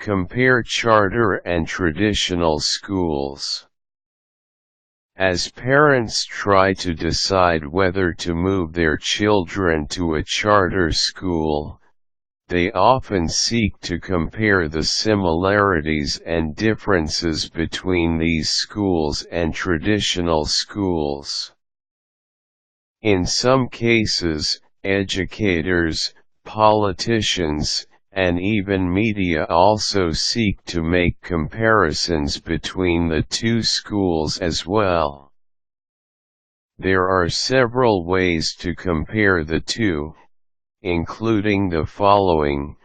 Compare charter and traditional schools. As parents try to decide whether to move their children to a charter school, they often seek to compare the similarities and differences between these schools and traditional schools. In some cases, educators, politicians, and even media also seek to make comparisons between the two schools as well. There are several ways to compare the two, including the following: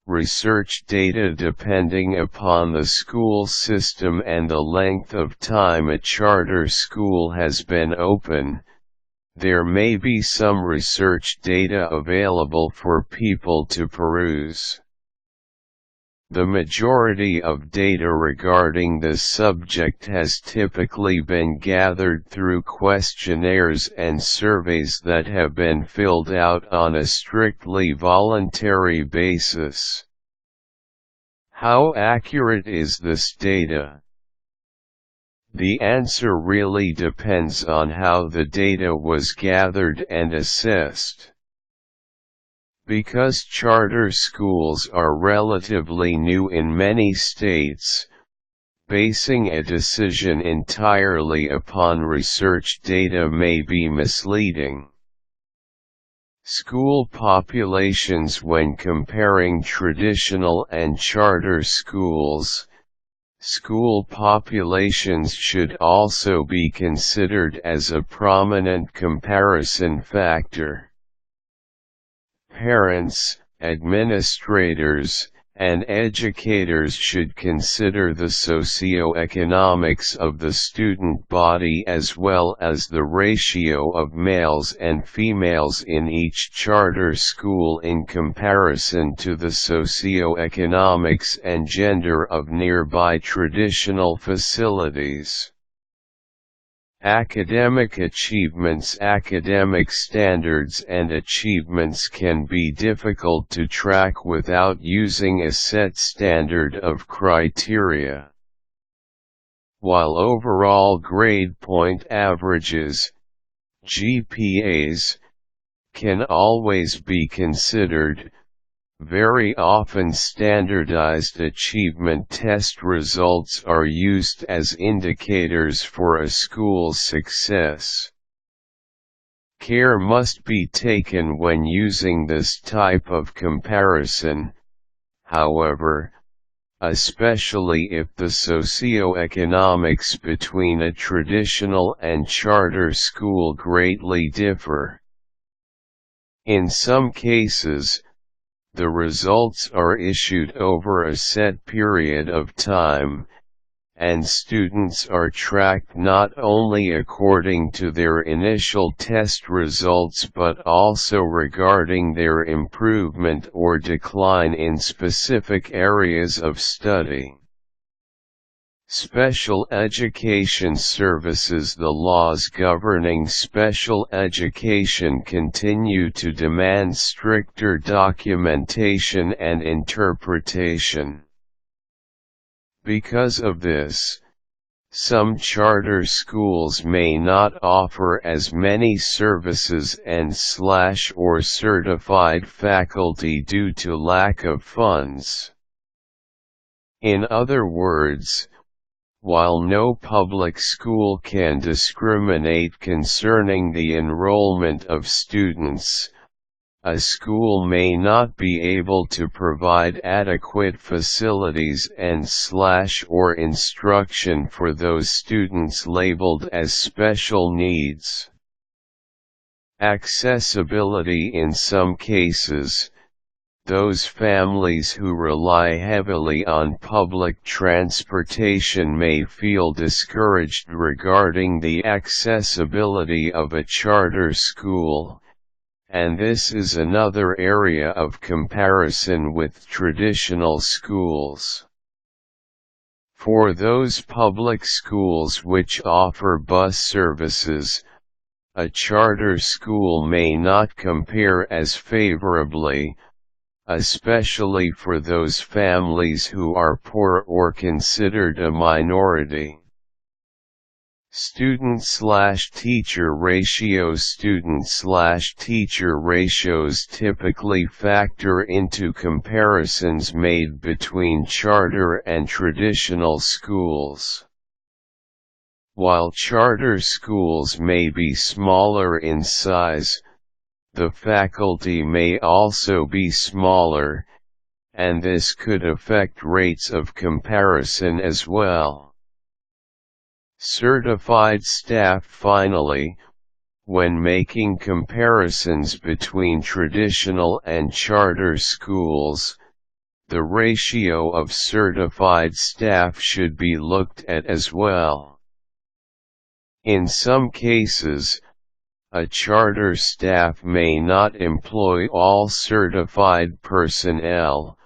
research data depending upon the school system and the length of time a charter school has been open. There may be some research data available for people to peruse. The majority of data regarding this subject has typically been gathered through questionnaires and surveys that have been filled out on a strictly voluntary basis. How accurate is this data? The answer really depends on how the data was gathered and assessed. Because charter schools are relatively new in many states, basing a decision entirely upon research data may be misleading. School populations: when comparing traditional and charter schools, school populations should also be considered as a prominent comparison factor. Parents, administrators, and educators should consider the socioeconomics of the student body as well as the ratio of males and females in each charter school in comparison to the socioeconomics and gender of nearby traditional facilities. Academic achievements: academic standards and achievements can be difficult to track without using a set standard of criteria. While overall grade point averages, GPAs, can always be considered, very often standardized achievement test results are used as indicators for a school's success. Care must be taken when using this type of comparison, however, especially if the socioeconomics between a traditional and charter school greatly differ. In some cases, the results are issued over a set period of time, and students are tracked not only according to their initial test results but also regarding their improvement or decline in specific areas of study. Special education services: the laws governing special education continue to demand stricter documentation and interpretation. Because of this, some charter schools may not offer as many services and/or certified faculty due to lack of funds. In other words, while no public school can discriminate concerning the enrollment of students, a school may not be able to provide adequate facilities and/or instruction for those students labeled as special needs. Accessibility: in some cases, those families who rely heavily on public transportation may feel discouraged regarding the accessibility of a charter school, and this is another area of comparison with traditional schools. For those public schools which offer bus services, a charter school may not compare as favorably, especially for those families who are poor or considered a minority. Student/teacher ratios. Student/teacher ratios typically factor into comparisons made between charter and traditional schools. While charter schools may be smaller in size, the faculty may also be smaller, and this could affect rates of comparison as well. Certified staff. Finally, when making comparisons between traditional and charter schools, the ratio of certified staff should be looked at as well. In some cases, a charter staff may not employ all certified personnel,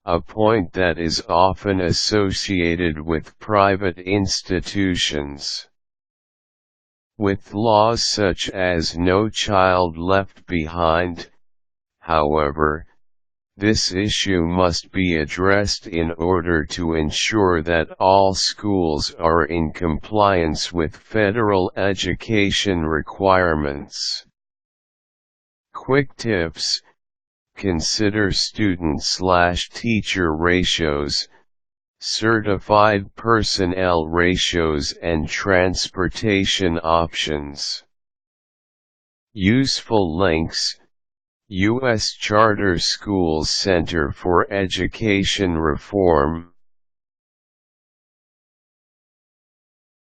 a point that is often associated with private institutions. With laws such as No Child Left Behind, however, this issue must be addressed in order to ensure that all schools are in compliance with federal education requirements. Quick tips: consider student/teacher ratios, certified personnel ratios, and transportation options. Useful links: U.S. Charter Schools Center for Education Reform,